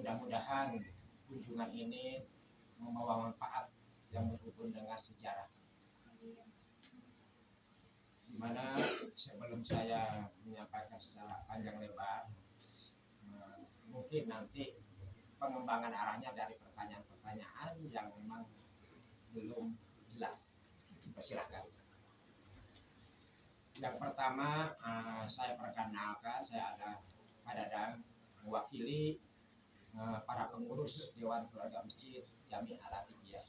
mudah-mudahan kunjungan ini membawa manfaat yang berhubung dengan sejarah. Dimana sebelum saya menyampaikan secara panjang lebar, mungkin nanti pengembangan arahnya dari pertanyaan-pertanyaan yang memang belum jelas. Persilakan. Yang pertama, saya perkenalkan, saya ada Pak Dadang, mewakili para pengurus Dewan Keluarga Masjid Jami Al-Athiqiyah.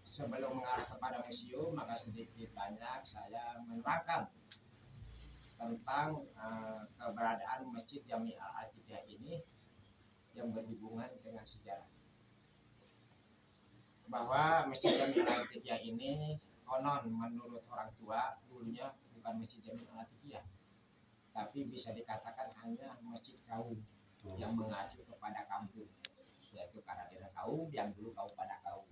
Sebelum mengarah kepada museum, maka sedikit banyak saya menerangkan tentang keberadaan Masjid Jami Al-Athiqiyah ini yang berhubungan dengan sejarah. Bahwa Masjid Jami Al-Athiqiyah ini konon menurut orang tua dulunya bukan Masjid Jami Al-Athiqiyah, tapi bisa dikatakan hanya masjid kaum yang mengacu kepada kampung, yaitu Karadena kaum yang dulu kaum pada kaum.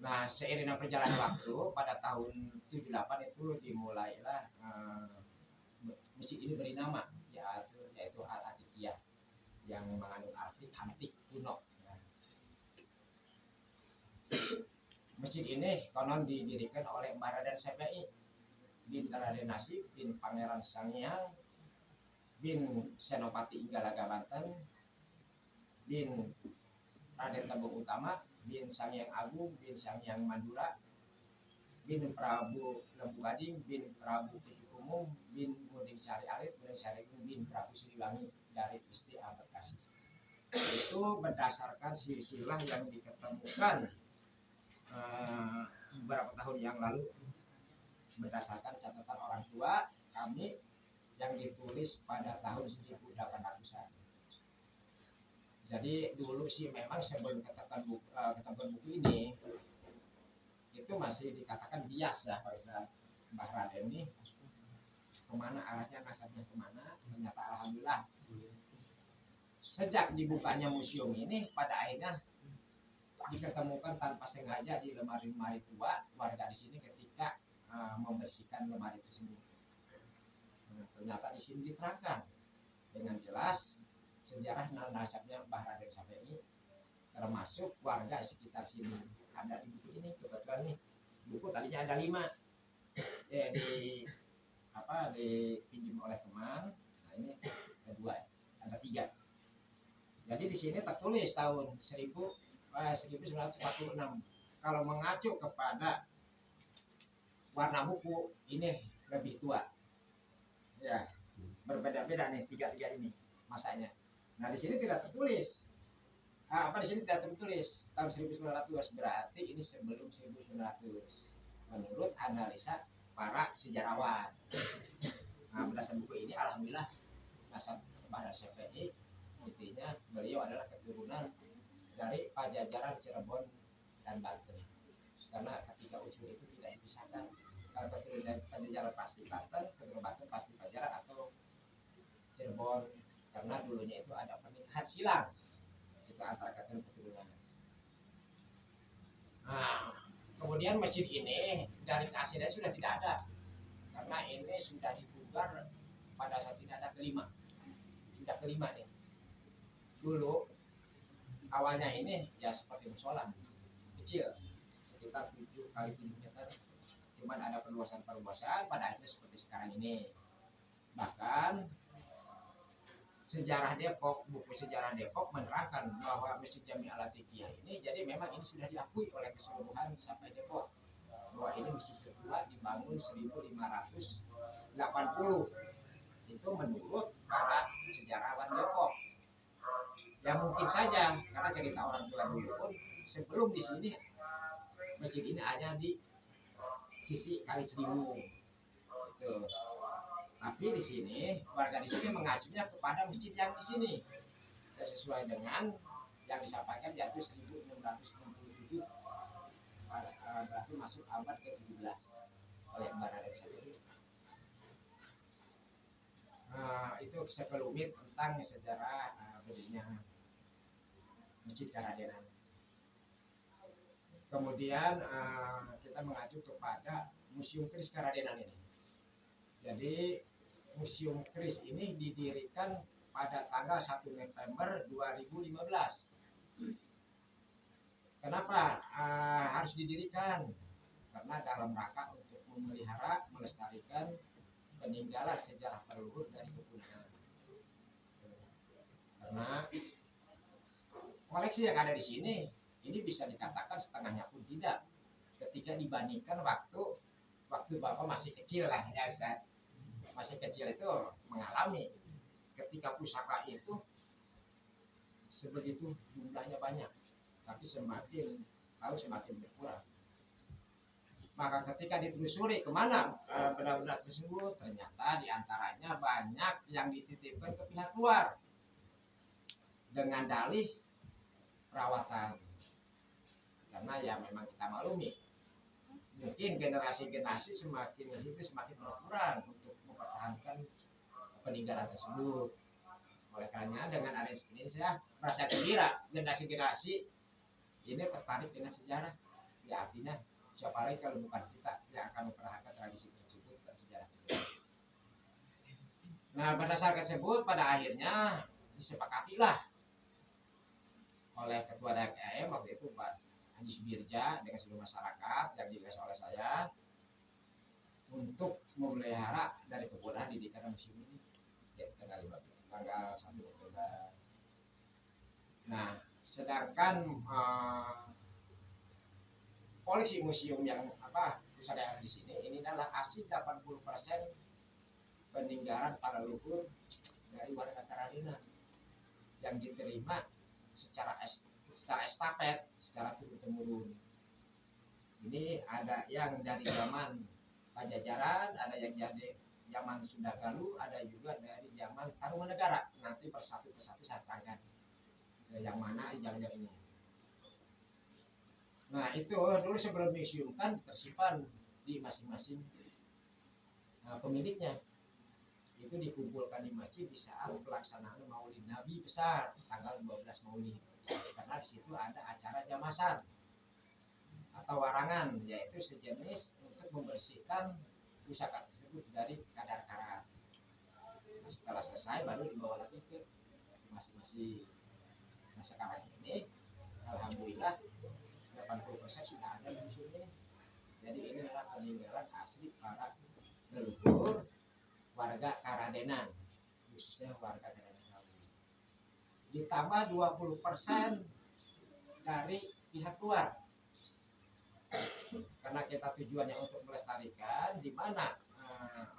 Nah, seiring dengan perjalanan waktu, pada tahun 78 itu dimulailah masjid ini beri nama, yaitu Al-Athiqiyah, yang mengandung arti antik kuno. Masjid ini konon didirikan oleh Mbah Raden Sepe'i bin Raden Nasib bin Pangeran Sangiang bin Senopati Inggalaga Banten bin Raden Tembung Utama bin Sangiang Agung bin Sangiang Mandura bin Prabu Lembu Gading bin Prabu Putih Umum bin Muding Sari Alit bin Sari bin Prabu Siliwangi dari Isti Bekasi. Itu berdasarkan silsilah yang diketemukan beberapa tahun yang lalu, berdasarkan catatan orang tua kami yang ditulis pada tahun 1800-an. Jadi dulu sih memang sebelum ketemuan buku ini itu masih dikatakan bias ya, Pak Ustaz. Mbah Raden ini kemana arahnya, nasabnya kemana. Ternyata alhamdulillah sejak dibukanya museum ini pada akhirnya diketemukan tanpa sengaja di lemari-lemari tua warga di sini ketika membersihkan lemari tersebut. Ternyata di sini diterangkan dengan jelas sejarah nasabnya Mbah Raden Sepe'i, termasuk warga sekitar sini. Ada di buku ini, kebetulan nih buku tadinya ada 5 dipinjam oleh teman. Nah ini kedua, ada 3. Jadi di sini tertulis tahun 1946. Kalau mengacu kepada warna buku ini lebih tua. Ya, berbeda-beda nih 3 ini masanya. Nah, di sini tidak tertulis. Di sini tidak tertulis tahun 1900, berarti ini sebelum 1900 menurut analisa para sejarawan. Nah, berdasarkan buku ini alhamdulillah nasab Mbah Raden Sepe'i, intinya beliau adalah keturunan dari Pajajaran, Cirebon, dan Banten. Karena ketika unsur itu tidak dipisahkan. Kalau keturunan Pajajaran pasti Banten, keturunan Banten pasti Pajajaran atau Cirebon. Karena dulunya itu ada pernikahan silang itu antara keturunan. Nah, kemudian masjid ini dari keasliannya sudah tidak ada, karena ini sudah dipugar pada saat ini ada kelima. Sudah kelima nih. Dulu awalnya ini ya seperti musola kecil sekitar 7 kali 7 meter, cuman ada perluasan pada akhirnya seperti sekarang ini. Bahkan sejarah Depok, buku sejarah Depok menerangkan bahwa Masjid Jami Al-Athiqiyah ini jadi memang ini sudah diakui oleh keseluruhan sampai Depok bahwa ini masjid kedua dibangun 1580. Itu menurut para sejarawan Depok. Ya mungkin saja karena cerita orang tua dulu pun sebelum di sini masjid ini hanya di sisi Kali Ciliwung. Itu. Tapi di sini warga di sini mengacunya kepada masjid yang di sini. Sesuai dengan yang disampaikan yaitu 1667. Berarti masuk abad ke-17 oleh Mbah Raden Sepe'i. Itu sekelumit tentang sejarah berdirinya Masjid Karadenan. Kemudian kita mengacu kepada Museum Keris Karadenan ini. Jadi Museum Kris ini didirikan pada tanggal 1 November 2015. Kenapa harus didirikan? Karena dalam rangka untuk memelihara, melestarikan peninggalan sejarah leluhur dari Kepunahan. Karena koleksi yang ada di sini ini bisa dikatakan setengahnya pun tidak ketika dibandingkan waktu Bapak masih kecil lah ya Ustaz. Masih kecil itu mengalami ketika pusaka itu sebegitu jumlahnya banyak, tapi semakin tahu semakin berkurang. Maka ketika ditelusuri kemana benda-benda tersebut, ternyata diantaranya banyak yang dititipkan ke pihak luar dengan dalih perawatan. Karena ya memang kita maklumi, mungkin generasi-generasi semakin berkurang untuk mempertahankan peninggalan tersebut. Oleh karenanya dengan adanya ini saya merasa gembira, generasi-generasi ini tertarik dengan sejarah. Ya artinya siapa lagi kalau bukan kita yang akan mempertahankan tradisi tersebut dan sejarah tersebut. Nah berdasarkan tersebut pada akhirnya disepakatilah oleh Ketua DKM waktu itu Pak Haji Subirja dengan seluruh masyarakat yang digagas oleh saya untuk memelihara dari Kepunahan di museum ini ya, tanggal 1 Oktober. Nah sedangkan koleksi museum yang pusat yang ada di sini ini adalah asli 80% peninggalan para leluhur dari warga Karantina yang diterima secara estafet, secara turun-temurun. Ini ada yang dari zaman Pajajaran, ada yang dari zaman Sunda Galuh, ada juga dari zaman Tarumanegara. Nanti persatu saya terangkan yang mana yang ini. Nah itu dulu sebelum museum kan tersimpan di masing-masing pemiliknya. Itu dikumpulkan di masjid di saat pelaksanaan Maulid Nabi besar tanggal 12 Maulid. Karena di situ ada acara jamasan atau warangan, yaitu sejenis untuk membersihkan pusaka tersebut dari kadar karat. Nah, setelah selesai baru dibawa lagi ke masing-masing. Nah sekarang ini alhamdulillah 80% sudah ada di museum ini. Jadi ini adalah peninggalan asli para leluhur warga Karadenan, khususnya warga Karadenan. Ditambah 20% dari pihak luar. Karena kita tujuannya untuk melestarikan di mana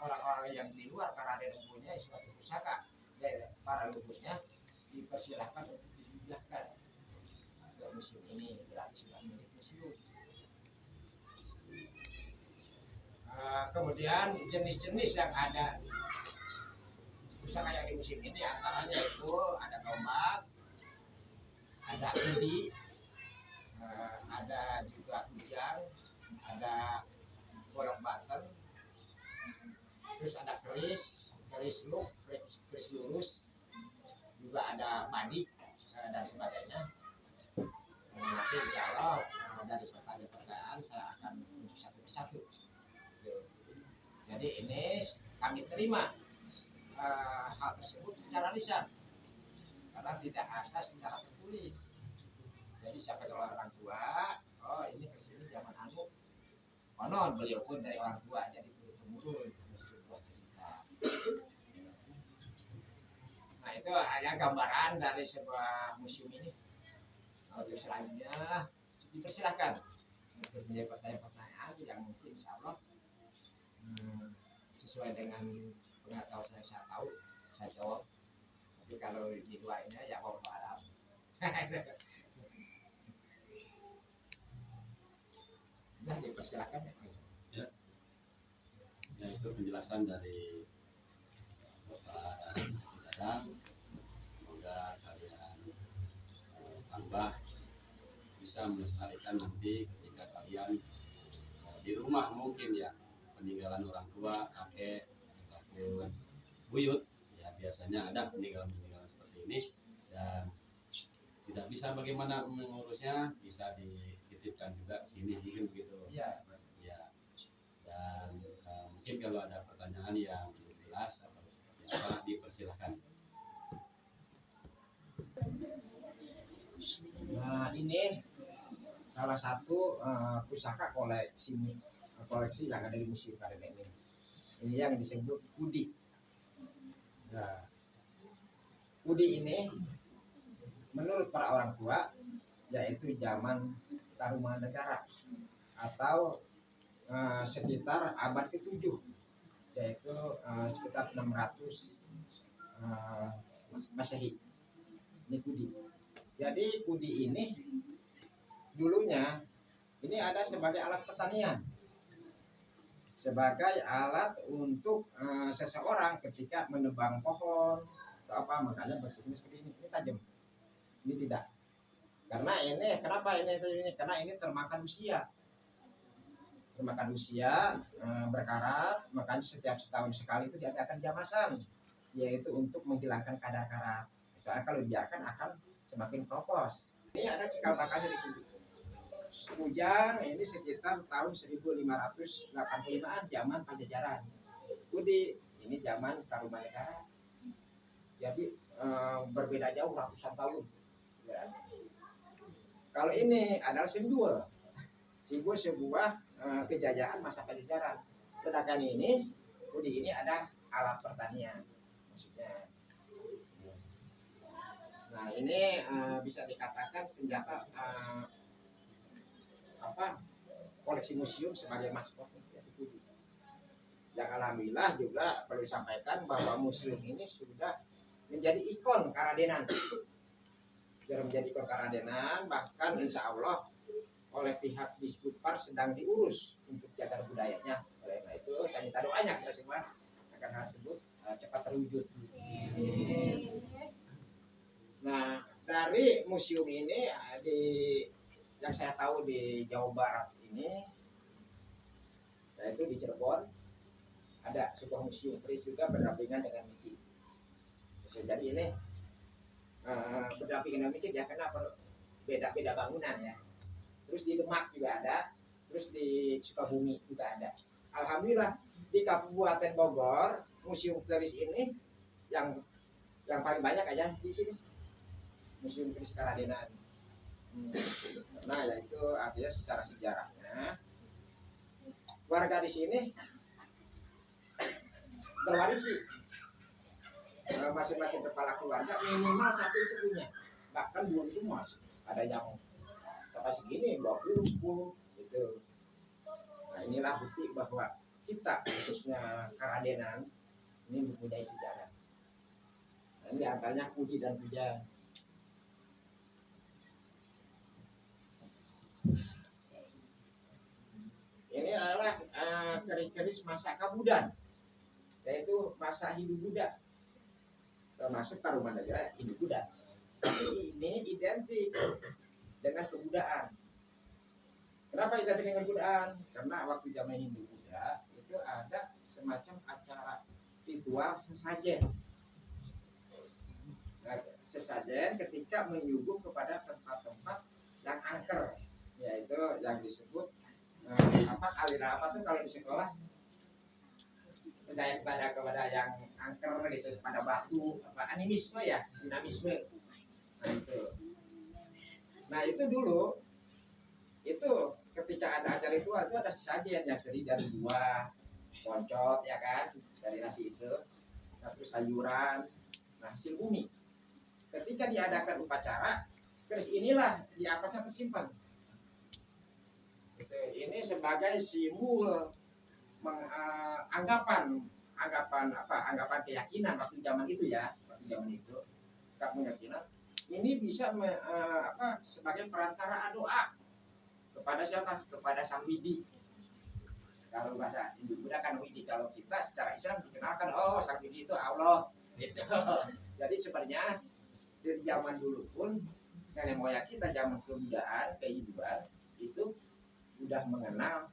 orang-orang yang di luar Karadenan punya suatu pusaka dari para leluhurnya dipersilahkan untuk dihibahkan ke museum ini, berarti sudah milik museum. Kemudian jenis-jenis yang ada pusaka yang di museum ini antaranya itu ada tombak, ada kendi, ada juga kujang, ada golok button, terus ada keris look, keris lurus, juga ada badik dan sebagainya. Nanti insya Allah dari pertanyaan-pertanyaan saya akan tunjuk satu persatu. Jadi ini kami terima hal tersebut secara lisan karena tidak ada secara tertulis. Jadi siapa kalau orang tua, oh ini kesini zaman anu, konon beliau pun dari orang tua jadi turun-temurun sebuah cerita. Nah itu hanya gambaran dari sebuah museum ini. Untuk selanjutnya dipersilakan untuk menjawab pertanyaan-pertanyaan yang mungkin insya Allah sesuai dengan pengetahuan saya tahu saya jawab. Tapi kalau di luar ini ya Allah alam. Nah dipersilakan ya. Ya itu penjelasan dari Bapak Dadang. Semoga kalian tambah bisa melestarikan nanti ketika kalian di rumah mungkin ya peninggalan orang tua, kakek ataupun buyut ya biasanya ada peninggalan seperti ini dan tidak bisa bagaimana mengurusnya bisa dititipkan juga sini mungkin begitu ya. Ya dan mungkin kalau ada pertanyaan yang belum jelas atau ini salah satu pusaka koleksi yang ada di Museum Karenan ini. Ini yang disebut kudi. Nah, kudi ini menurut para orang tua yaitu zaman Tarumanegara atau sekitar abad ke-7, yaitu sekitar 600 Masehi. Ini kudi. Jadi kudi ini dulunya ini ada sebagai alat pertanian, sebagai alat untuk seseorang ketika menebang pohon atau apa, makanya bentuknya seperti ini. Ini tajam, ini tidak. Karena ini, kenapa ini? Karena ini termakan usia, berkarat. Makanya setiap setahun sekali itu diadakan jamasan, yaitu untuk menghilangkan kadar karat. Soalnya kalau dibiarkan akan semakin keropos. Ini ada cikal bakalnya di kudi. Kujang ini sekitar tahun 1585-an, zaman Pajajaran. Kudi ini zaman Tarumanegara. Jadi berbeda jauh ratusan tahun. Ya. Kalau ini adalah simbol sebuah kejayaan masa Pajajaran. Sedangkan ini kudi ini ada alat pertanian, maksudnya. Nah ini bisa dikatakan senjata koleksi museum sebagai maskot. Yang alhamdulillah juga perlu disampaikan bahwa museum ini sudah menjadi ikon Karadenan. Sudah menjadi ikon Karadenan, bahkan insya Allah oleh pihak Disputpar sedang diurus untuk jaga budayanya. Oleh karena itu saya minta doanya kita semua agar hal tersebut cepat terwujud. Nah, dari museum ini yang saya tahu di Jawa Barat ini, yaitu di Cirebon, ada sebuah museum keris juga berdampingan dengan masjid. Jadi ini berdampingan dengan masjid ya, karena beda-beda bangunan ya. Terus di Demak juga ada, terus di Sukabumi juga ada. Alhamdulillah di Kabupaten Bogor museum keris ini yang paling banyak aja di sini. Museum Keris Karadenan. Nah, yaitu artinya secara sejarahnya warga di sini berwarisi, masing-masing kepala keluarga minimal satu itu punya, bahkan belum itu masih ada yang sampai segini 20, 10 gitu. Nah inilah bukti bahwa kita khususnya Karadenan ini mempunyai sejarah. Nah, ini antaranya kudi dan kujang. Ini adalah keris-keris masa Kabudan, yaitu masa Hindu-Buddha, termasuk Tarumanegara Hindu-Buddha. Ini identik dengan kebudayaan. Kenapa identik dengan kebudayaan? Karena waktu zaman Hindu-Buddha itu ada semacam acara ritual sesajen. Nah, sesajen ketika menyuguh kepada tempat-tempat yang angker, yaitu yang disebut aliran apa tuh kalau di sekolah, percaya kepada yang angker gitu, pada batu, animisme ya, dinamisme. Nah itu dulu itu ketika ada acara itu ada sesajen yang terdiri dari buah, poncot ya kan, dari nasi itu, terus sayuran, hasil bumi. Ketika diadakan upacara, keris inilah di atasnya tersimpan. Ini sebagai simbol anggapan keyakinan waktu zaman itu ya, keyakinan ini bisa sebagai perantara doa kepada siapa? Kepada Sang Widi. Kalau bahasa Hindu-Buddha kan Widi, kalau kita secara Islam dikenalkan Sang Widi itu Allah. Gitu. Jadi sebenarnya dari zaman dulu pun nenek moyang kita zaman kebudayaan kehidupan itu sudah mengenal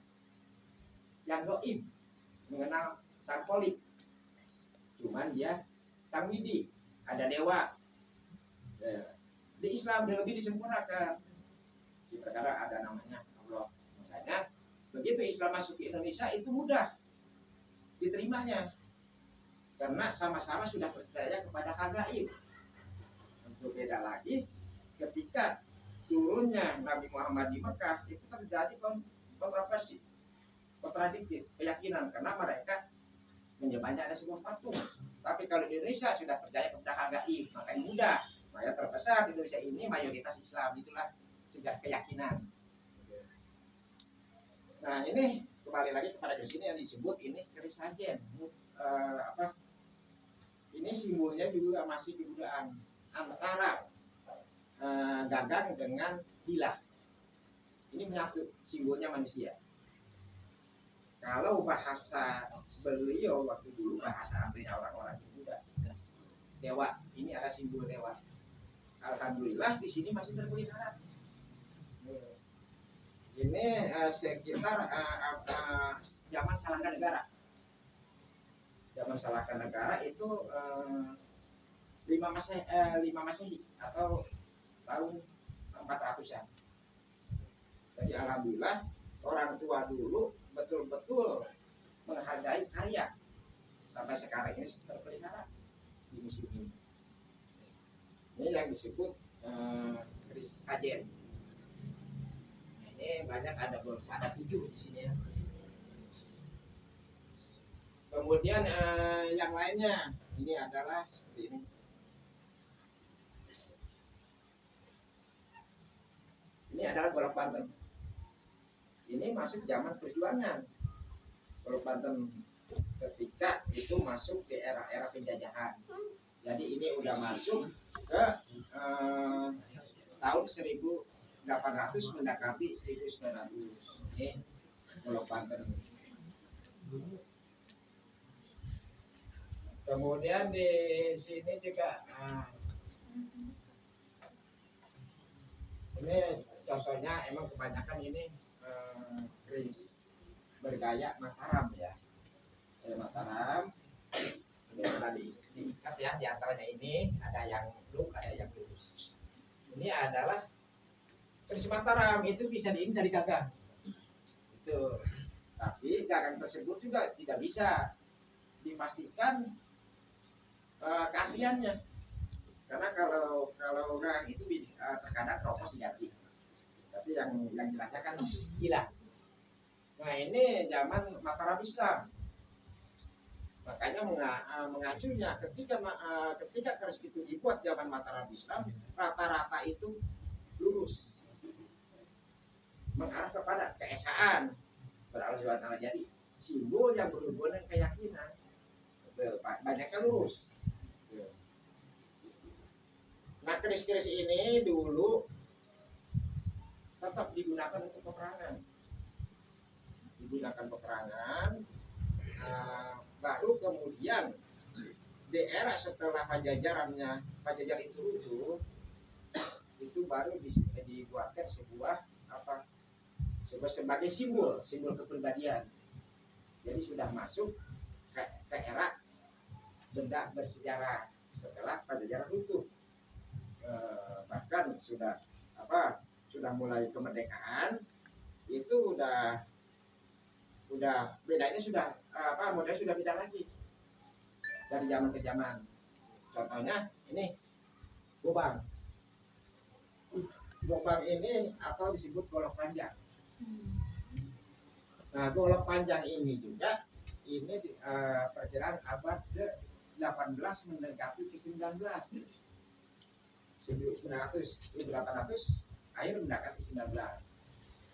yang gaib, mengenal Sang Polik. Cuman dia Sang Widi, ada dewa. Di Islam lebih disempurnakan. Sekarang ada namanya Allah. Makanya begitu Islam masuk ke Indonesia itu mudah diterimanya, karena sama-sama sudah percaya kepada hal gaib. Untuk beda lagi ketika turunnya Nabi Muhammad di Mekah itu terjadi kontroversi, kontradiktif keyakinan karena mereka menyembahnya ada sebuah patung. Tapi kalau di Indonesia sudah percaya kepada gaib, makanya mudah. Maka terbesar di Indonesia ini mayoritas Islam, itulah sejak keyakinan. Nah ini kembali lagi kepada di sini yang disebut ini keris sajen. Ini simbolnya juga masih kebudayaan antara gagang dengan hilang. Ini menyatu, simbolnya manusia. Kalau bahasa beliau waktu dulu, bahasa artinya orang-orang Buddha, dewa. Ini ada simbol dewa. Alhamdulillah di sini masih terpelihara. Ini sekitar zaman Salaka Negara. Zaman Salaka Negara itu 5 Masehi atau tahun 400-an. Jadi alhamdulillah orang tua dulu betul-betul menghargai karya. Sampai sekarang ini terpelihara di museum ini. Ini yang disebut keris sajen. Nah, ini banyak ada 7 di sini ya. Kemudian yang lainnya ini adalah seperti ini. Ini adalah golok Banten. Ini masuk zaman perjuangan. Golok Banten ketika itu masuk di era-era penjajahan. Jadi ini udah masuk ke tahun 1800 mendekati 1900. Ini golok Banten. Kemudian di sini juga ini contohnya emang kebanyakan ini keris bergaya Mataram ya. Mataram ini tadi diikat ya, di antaranya ini ada yang loop, ada yang lurus. Ini adalah keris Mataram, itu bisa diin dari gagang. Itu. Tapi gagang tersebut juga tidak bisa dipastikan keasliannya. Karena kalau gagang itu terkadang keropos diganti. Tapi yang jelasnya kan hilang. Nah ini zaman Mataram Islam. Makanya mengacunya ketika keris itu dibuat zaman Mataram Islam, rata-rata itu lurus, mengarah kepada keesaan beralasan. Jadi simbol yang berhubungan dengan keyakinan, banyaknya lurus. Nah keris-keris ini dulu tetap digunakan untuk peperangan. Baru kemudian di era setelah Pajajaran itu runtuh, itu baru dibuatkan sebuah sebagai simbol kepribadian. Jadi sudah masuk ke era benda bersejarah setelah Pajajaran runtuh. Bahkan sudah mulai kemerdekaan itu udah bedanya sudah modelnya sudah beda lagi dari zaman ke zaman. Contohnya ini gobang ini atau disebut golok panjang. Nah golok panjang ini juga ini perkiraan abad ke-18 mendekati ke-19. 1800 akhir mendekati 19.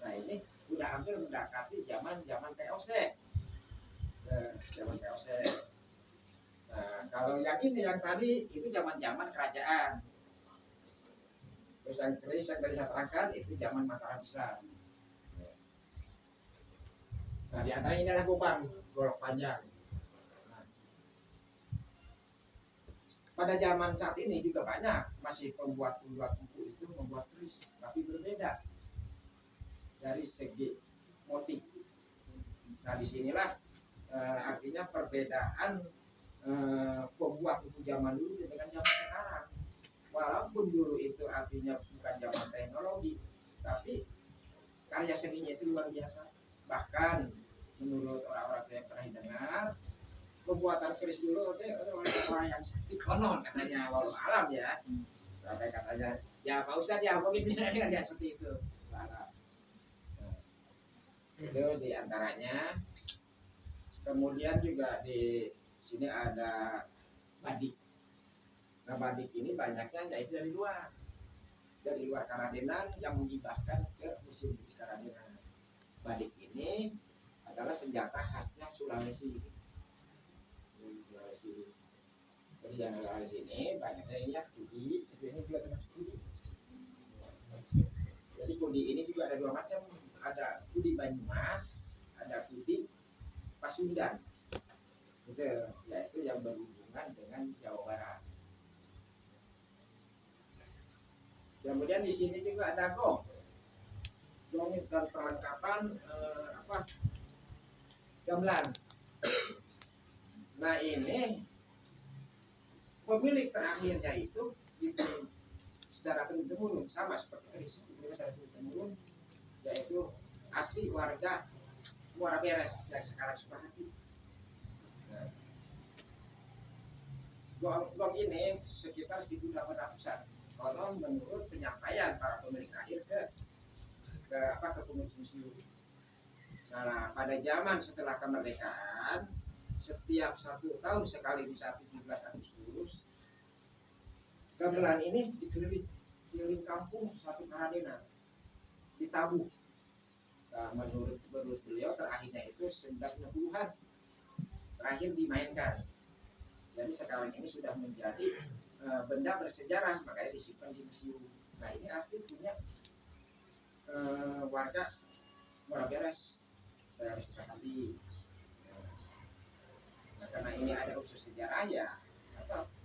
Nah ini udah hampir mendekati zaman VOC. Zaman VOC. Nah kalau yang ini yang tadi itu zaman kerajaan. Terus yang keris yang tadi saya terangkan itu zaman Mataram Islam. Nah di antara ini adalah gobang, golok panjang. Pada zaman saat ini juga banyak masih pembuat buku itu membuat keris, tapi berbeda dari segi motif. Nah disinilah artinya perbedaan pembuat buku zaman dulu dengan zaman sekarang. Walaupun dulu itu artinya bukan zaman teknologi, tapi karya seninya itu luar biasa. Bahkan menurut orang-orang yang pernah dengar, pembuatan keris dulu itu orang yang sakti konon katanya, walau alam ya. Sampai katanya Ya Pak Ustadz ya mungkin dengan ya seperti itu. Nah, itu diantaranya. Kemudian juga di sini ada badik. Nah badik ini banyaknya yaitu dari luar Karadenan yang menghibahkan ke museum Karadenan. Badik ini adalah senjata khasnya Sulawesi. Sulawesi. Jadi yang Sulawesi ini banyaknya ini ya kudi, sebenarnya juga termasuk kudi. Jadi kudi ini juga ada dua macam, ada kudi Banyumas, ada kudi Pasundan. Itu yaitu yang berhubungan dengan Jawa Barat. Kemudian di sini juga ada gong. Gong itu dan perlengkapan gamelan. Nah ini pemilik terakhirnya itu secara turun-temurun sama seperti keris, secara turun-temurun, yaitu asli warga Muara Beres yang sekarang Sukahati. Nah, gong ini sekitar 1800-an. Konon menurut penyampaian para pemilik akhir ke pengurus museum. Nah, pada zaman setelah kemerdekaan, setiap 1 tahun sekali di saat 17 Agustus, gamelan ini dikeliling kampung satu Karadenan, ditabuh. Nah, menurut beliau terakhirnya itu 1960-an terakhir dimainkan. Jadi sekarang ini sudah menjadi benda bersejarah, makanya disimpan di museum. Nah ini asli punya warga Muara Beres, saya Sukahati. Nah karena ini ada unsur sejarah ya,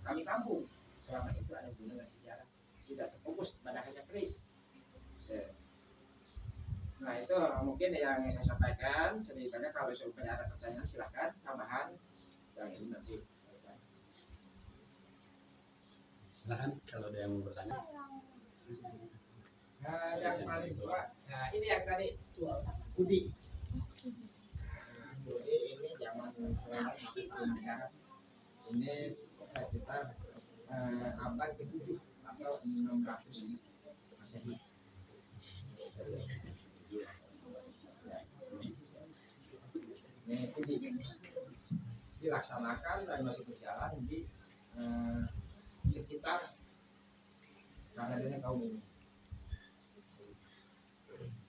kami kampung selama itu ada hubungan sejarah, tidak terfokus pada hanya keris. Nah itu mungkin yang saya sampaikan. Sedikitnya kalau misalnya ada pertanyaan silahkan tambahan yang ini nanti. Silahkan kalau ada yang mau bertanya. Nah, yang paling tua, nah ini yang tadi Budi. Budi ini zaman ini sekitar abad ke-7 atau 600 Masehi. Ini Budi dilaksanakan dan masih berjalan di sekitar Karadenan kaum ini.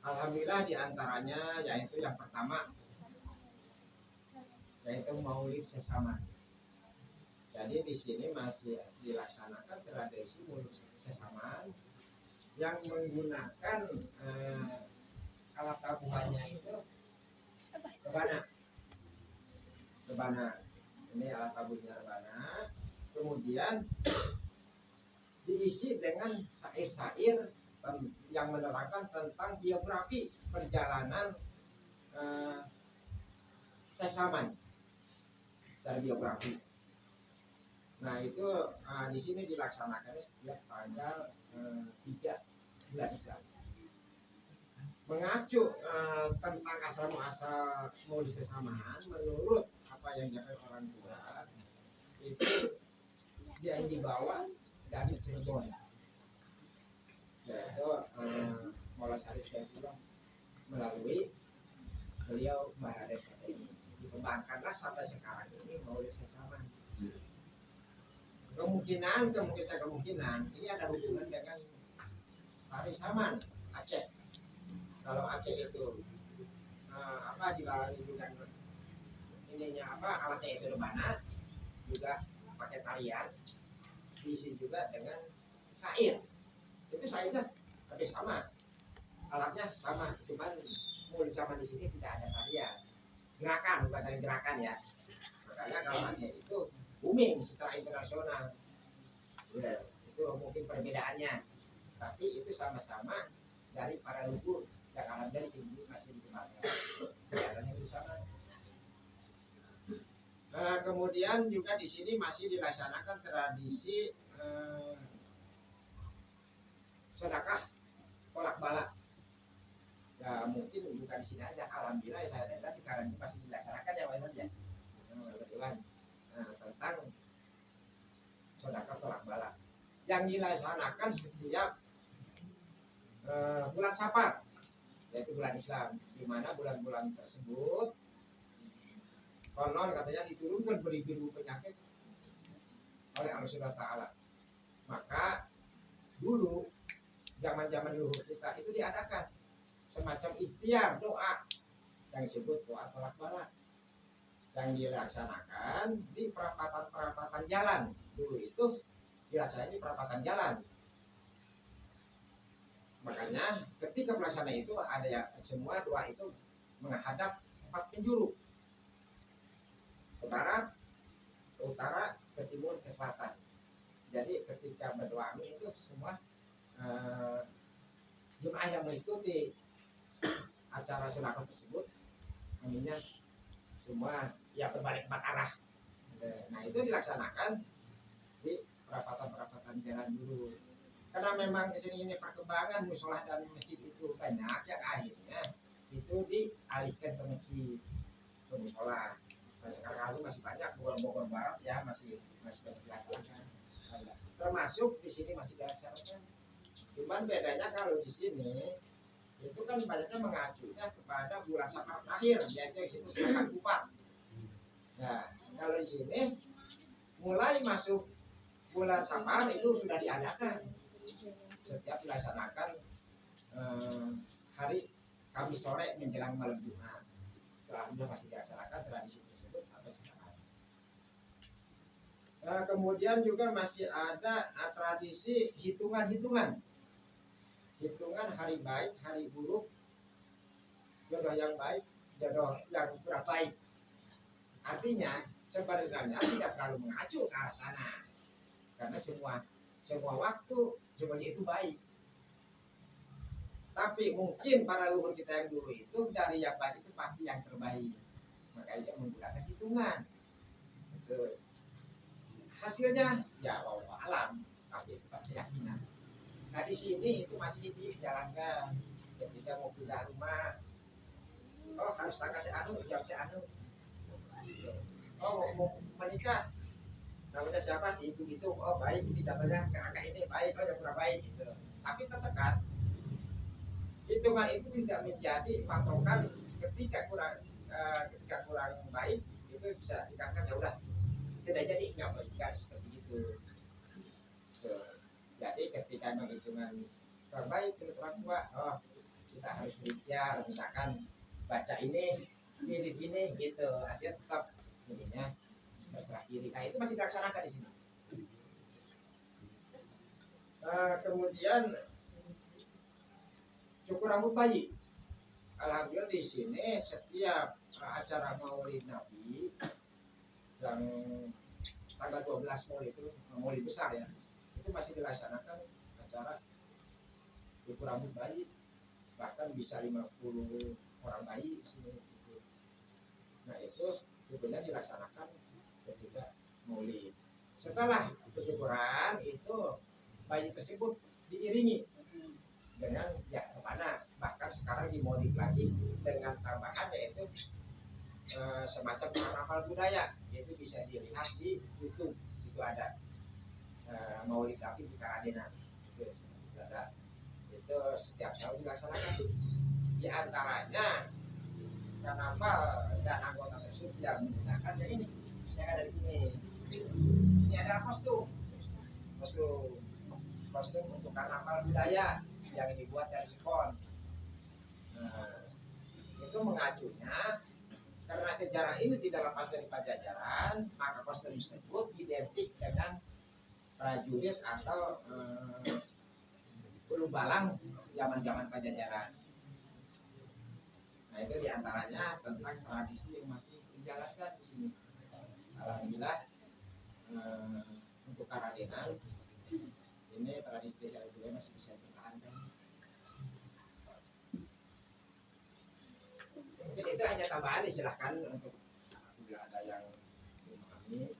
Alhamdulillah diantaranya yaitu yang pertama yaitu Maulid Sesaman. Jadi di sini masih dilaksanakan tradisi Maulid Sesaman yang menggunakan alat tabuhannya itu rebana. Ini alat tabuhnya rebana. Kemudian diisi dengan syair-syair yang menerangkan tentang biografi perjalanan Sesaman dari biografi. Nah itu di sini dilaksanakannya setiap tanggal 3 bulan Islam. Mengacu tentang asal muasal Maulid Sesaman, menurut apa yang diajarkan orang tua itu yang dibawa dari Cirebon, yaitu Maulana Syarif Syaifullah melalui beliau Mbah Raden ini dikembangkanlah sampai sekarang ini Maulid Sesaman. Kemungkinan ini ada hubungan dengan Tari Saman Aceh. Kalau Aceh itu dilalui dengan ininya alatnya itu rebana, juga pakai tarian, diisi juga dengan syair. Itu syairnya tapi sama, alatnya sama, cuman Maulid Sesaman di sini tidak ada tarian, gerakan, bukan dari gerakan ya. Makanya kalau Aceh itu booming secara internasional. Ya, itu mungkin perbedaannya. Tapi itu sama-sama dari para leluhur yang ada di sini masih dikembangkan. Kelihatannya itu sama. Nah, kemudian juga di sini masih dilaksanakan tradisi sedekah kolak balak. Ya mungkin bukan di sini aja. Alhamdulillah saya dengar di Karang masih dilaksanakan ya Pak ya. Kebetulan tentang sedekah kolak balak yang dilaksanakan setiap bulan Safar, yaitu bulan Islam, di mana bulan-bulan tersebut konon katanya diturunkan beribu penyakit oleh Allah Subhanahu wa taala. Maka dulu zaman-zaman luhur kita itu diadakan semacam ikhtiar doa yang disebut doa tolak bala, yang dilaksanakan di perapatan-perapatan jalan. Dulu itu dilaksanakan di perapatan jalan. Makanya ketika pelaksanaan itu ada ya, semua doa itu menghadap 4 penjuru, ke barat, ke utara, ke timur, ke selatan. Jadi ketika berdoa itu semua jemaah yang mengikuti acara sedekah tersebut aminnya semua ya berbalik 4 arah. Nah itu dilaksanakan di perapatan-perapatan jalan dulu. Karena memang di sini ini perkembangan musola dan masjid itu banyak, yang akhirnya itu dialihkan ke masjid, ke musola. Nah, sekarang masih banyak Bogor Barat ya masih banyak dilaksanakan. Termasuk di sini masih dilaksanakan. Cuman bedanya kalau di sini itu kan banyaknya mengacunya kepada bulan Safar terakhir, yaitu disebut sedekah kupat. Nah, kalau di sini mulai masuk bulan Safar itu sudah diadakan setiap dilaksanakan hari Kamis sore menjelang malam Jumat. Alhamdulillah masih dilaksanakan tradisi tersebut sampai sekarang. Kemudian juga masih ada tradisi hitungan hari baik, hari buruk, jodoh yang baik, jodoh yang kurang baik. Artinya sebenarnya tidak terlalu mengacu ke arah sana, karena semua waktu semuanya itu baik. Tapi mungkin para leluhur kita yang dulu itu dari yang baik itu pasti yang terbaik, makanya dia menggunakan hitungan. Betul. Hasilnya ya Allah alam, tapi tetap keyakinan. Nah di sini itu masih dijalankan ketika mau pindah rumah. Oh harus tanggal seanu, jam seanu. Oh mau menikah, namanya siapa? Itu. Oh baik, ini datanya kakak ini baik, oh yang kurang baik gitu. Tapi tetap kan hitungan itu tidak menjadi patokan ketika kurang baik itu bisa dikatakan ya udah tidak jadi nggak baik seperti itu. Jadi ketika menghitungan kurang baik menurut orang tua, oh kita harus berikhtiar, misalkan baca ini mirip ini gitu, artinya tetap ininya berserah diri. Nah itu masih dilaksanakan di sini. Kemudian cukur rambut bayi. Alhamdulillah di sini setiap acara Maulid Nabi yang tanggal 12 Maulid besar ya, itu masih dilaksanakan acara cukur rambut bayi, bahkan bisa 50 orang bayi di sini. Nah itu cukurnya dilaksanakan ketika Maulid. Setelah pencukuran itu bayi tersebut diiringi dengan ya kemana, bahkan sekarang dimodif lagi dengan tambahan yaitu semacam karnaval budaya, yaitu bisa dilihat di YouTube, itu ada Maulid Nabi di Karantina itu ada, itu setiap tahun dilaksanakan. Di antaranya karnaval dan anggota tersebut yang menggunakan ya ini yang ada di sini. Ini adalah kostum untuk karnaval budaya yang dibuat dari spons. Nah, itu mengacunya karena sejarah ini tidak lepas dari Pajajaran, maka kostum tersebut identik dengan prajurit atau ulu balang zaman Pajajaran. Nah itu diantaranya tentang tradisi yang masih dijalankan di sini. Alhamdulillah untuk Karantina ini tradisi spesial itu masih bisa dipertahankan. Mungkin itu hanya tambahan, silahkan untuk bila ada yang memahami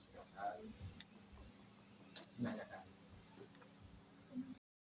silahkan.